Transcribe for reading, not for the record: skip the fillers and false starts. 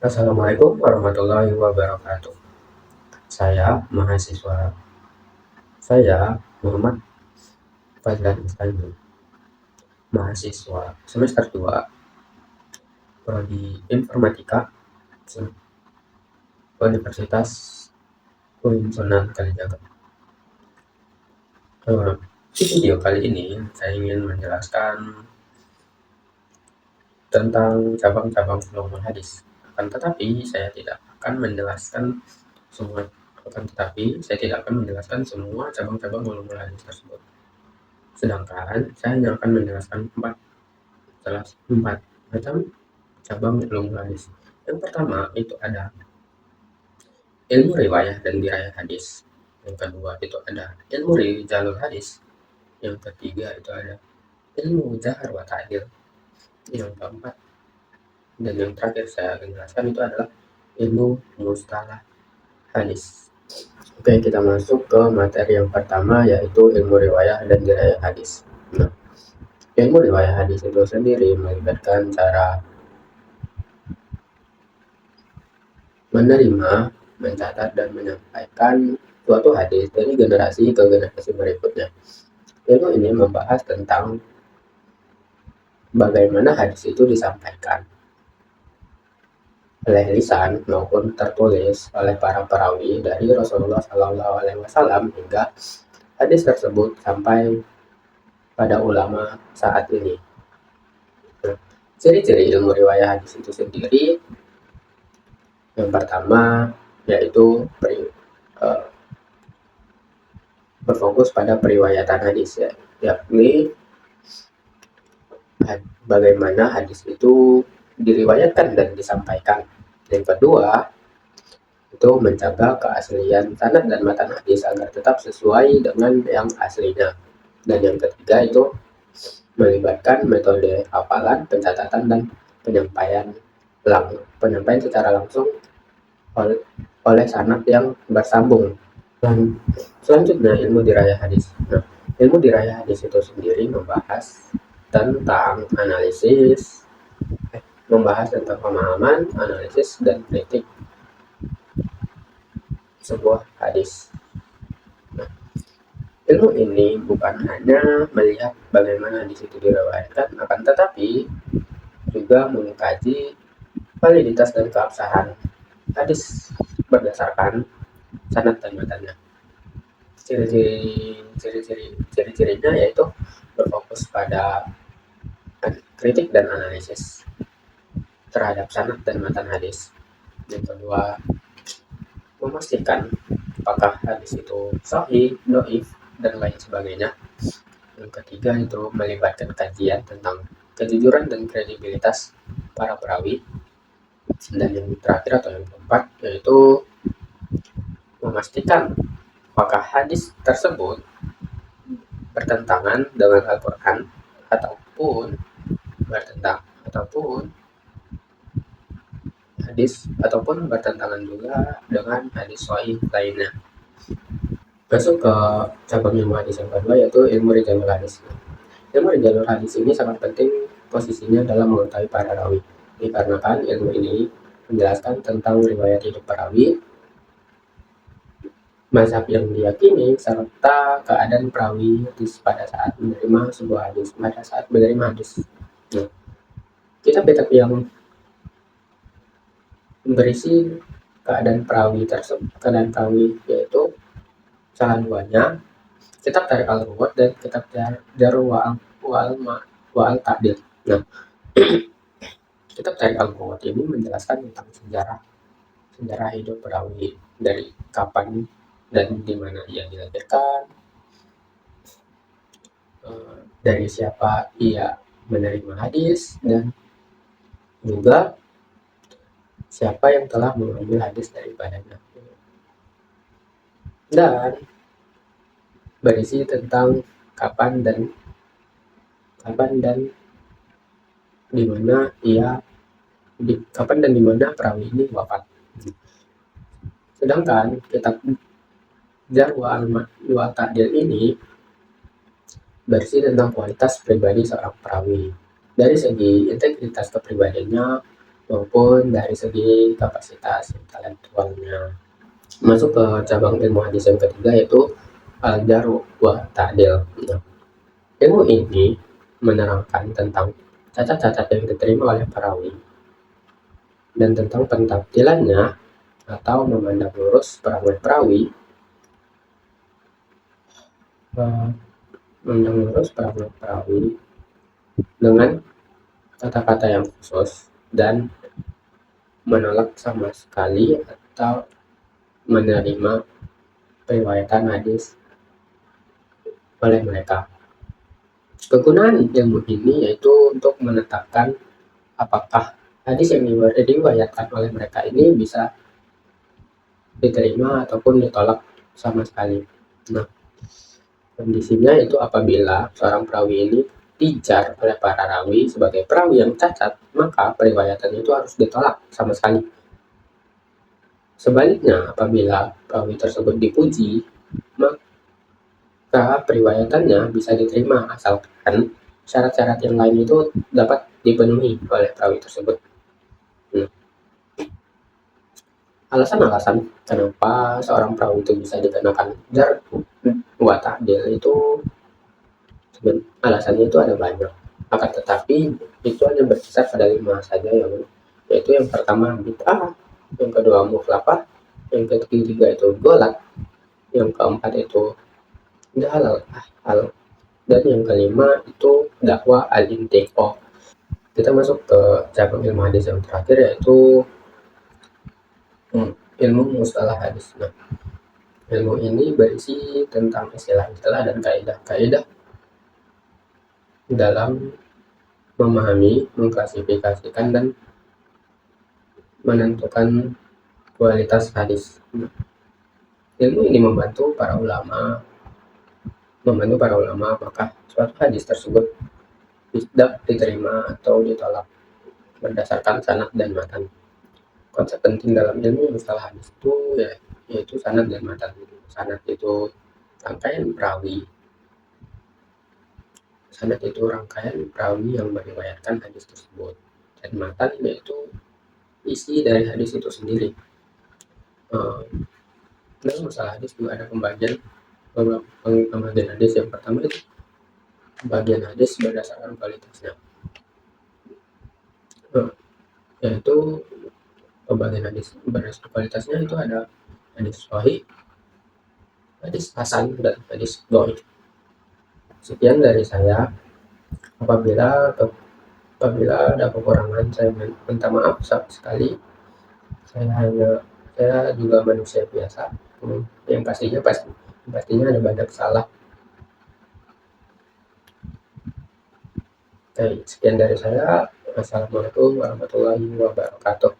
Assalamualaikum warahmatullahi wabarakatuh. Saya mahasiswa saya Muhammad Fadlan Islami, mahasiswa semester 2 Prodi Informatika Universitas UIN Sunan Kalijaga. Di video kali ini saya ingin menjelaskan tentang cabang-cabang ulumul hadis. Akan tetapi saya tidak akan menjelaskan semua cabang-cabang ulumul hadis tersebut. Sedangkan saya hanya akan menjelaskan 4 macam cabang ulumul hadis. Yang pertama itu ada ilmu riwayah dan dirayah hadis. Yang kedua itu ada ilmu rijalul hadis. Yang ketiga itu ada ilmu jahar wa ta'dil. Yang keempat dan yang terakhir saya akan jelaskan itu adalah ilmu mustalah hadis. Oke, kita masuk ke materi yang pertama, yaitu ilmu riwayah dan dirayah hadis. Nah, ilmu riwayah hadis itu sendiri melibatkan cara menerima, mencatat, dan menyampaikan suatu hadis dari generasi ke generasi berikutnya. Ilmu ini membahas tentang bagaimana hadis itu disampaikan oleh lisan maupun tertulis oleh para perawi dari Rasulullah SAW hingga hadis tersebut sampai pada ulama saat ini. Ciri-ciri ilmu riwayah hadis itu sendiri, yang pertama yaitu berfokus pada periwayatan hadis, yakni bagaimana hadis itu diriwayatkan dan disampaikan. Yang kedua itu menjaga keaslian sanad dan matan hadis agar tetap sesuai dengan yang aslinya. Dan yang ketiga itu melibatkan metode hafalan, pencatatan, dan penyampaian secara langsung oleh sanad yang bersambung. Dan selanjutnya ilmu dirayah hadis. Nah, ilmu dirayah hadis itu sendiri membahas tentang pemahaman, analisis, dan kritik sebuah hadis. Nah, ilmu ini bukan hanya melihat bagaimana hadis itu diriwayatkan, akan tetapi juga mengkaji validitas dan keabsahan hadis berdasarkan sanad dan matanya. Ciri-cirinya yaitu berfokus pada kritik dan analisis terhadap sanad dan matan hadis. Yang kedua, memastikan apakah hadis itu sahih, dhaif, dan lain sebagainya. Yang ketiga itu melibatkan kajian tentang kejujuran dan kredibilitas para perawi. Dan yang terakhir atau yang keempat yaitu memastikan apakah hadis tersebut bertentangan dengan Al-Quran ataupun bertentangan juga dengan hadis sahih lainnya. Masuk ke cabang ilmu hadis yang kedua, yaitu ilmu rijalul hadis. Ilmu rijalul hadis ini sangat penting posisinya dalam mengetahui para rawi, dikarenakan ilmu ini menjelaskan tentang riwayat hidup perawi, mazhab yang diyakini, serta keadaan perawi pada saat menerima sebuah hadis, Nah, kitab yang berisi keadaan perawi yaitu salah duanya kitab Tarikh al-Ruwat dan kitab Jarh wal Ta'dil. Nah, kitab Tarikh al-Ruwat ini menjelaskan tentang sejarah hidup perawi, dari kapan dan di mana ia dilahirkan, dari siapa ia menerima hadis, dan juga siapa yang telah mengambil hadis daripadanya. Dan berisi tentang kapan dan di mana perawi ini wafat. Sedangkan kitab Jarh wal Ta'dil ini berisi tentang kualitas pribadi seorang perawi, dari segi integritas kepribadiannya, maupun dari segi kapasitas intelektualnya. Masuk ke cabang ilmu hadis yang ketiga, yaitu al-jarh wa ta'dil. Nah, ilmu ini menerangkan tentang cacat-cacat yang diterima oleh perawi dan tentang pentakdilannya atau memandang lurus perangai perawi, memandang lurus perangai perawi dengan kata-kata yang khusus dan menolak sama sekali atau menerima periwayatan hadis oleh mereka. Kegunaan ilmu ini yaitu untuk menetapkan apakah hadis yang diriwayatkan oleh mereka ini bisa diterima ataupun ditolak sama sekali. Nah, kondisinya itu apabila seorang perawi ini dijar oleh para rawi sebagai perawi yang cacat, maka periwayatannya itu harus ditolak sama sekali. Sebaliknya, apabila perawi tersebut dipuji, maka periwayatannya bisa diterima asalkan syarat-syarat yang lain itu dapat dipenuhi oleh perawi tersebut. Nah, alasan-alasan kenapa seorang perawi itu bisa dikenakan jarh wa ta'dil itu alasannya itu ada banyak. Akan tetapi itu hanya berkisar pada 5 saja, yaitu yang pertama bid'ah, yang kedua mukhalafah, yang ketiga itu golat, yang keempat itu halal, dan yang kelima itu dakwah al-intiqah. Kita masuk ke cabang ilmu hadis yang terakhir, yaitu ilmu mustalah hadis. Nah, ilmu ini berisi tentang istilah-istilah dan kaidah-kaidah dalam memahami, mengklasifikasikan, dan menentukan kualitas hadis. Ilmu ini membantu para ulama apakah suatu hadis tersebut tidak diterima atau ditolak berdasarkan sanad dan matan. Konsep penting dalam ilmu mustalah hadis itu yaitu sanad dan matan. Sanad itu rangkaian perawi yang meriwayatkan hadis tersebut, dan matan yaitu isi dari hadis itu sendiri. Dalam masalah hadis juga ada pembagian hadis. Yang pertama itu pembagian hadis berdasarkan kualitasnya, yaitu pembagian hadis berdasarkan kualitasnya itu ada hadis sahih, hadis hasan, dan hadis dhaif. Sekian dari saya. Apabila ada kekurangan, saya minta maaf sekali. Saya juga manusia biasa, yang pastinya ada banyak salah. Sekian dari saya. Assalamualaikum warahmatullahi wabarakatuh.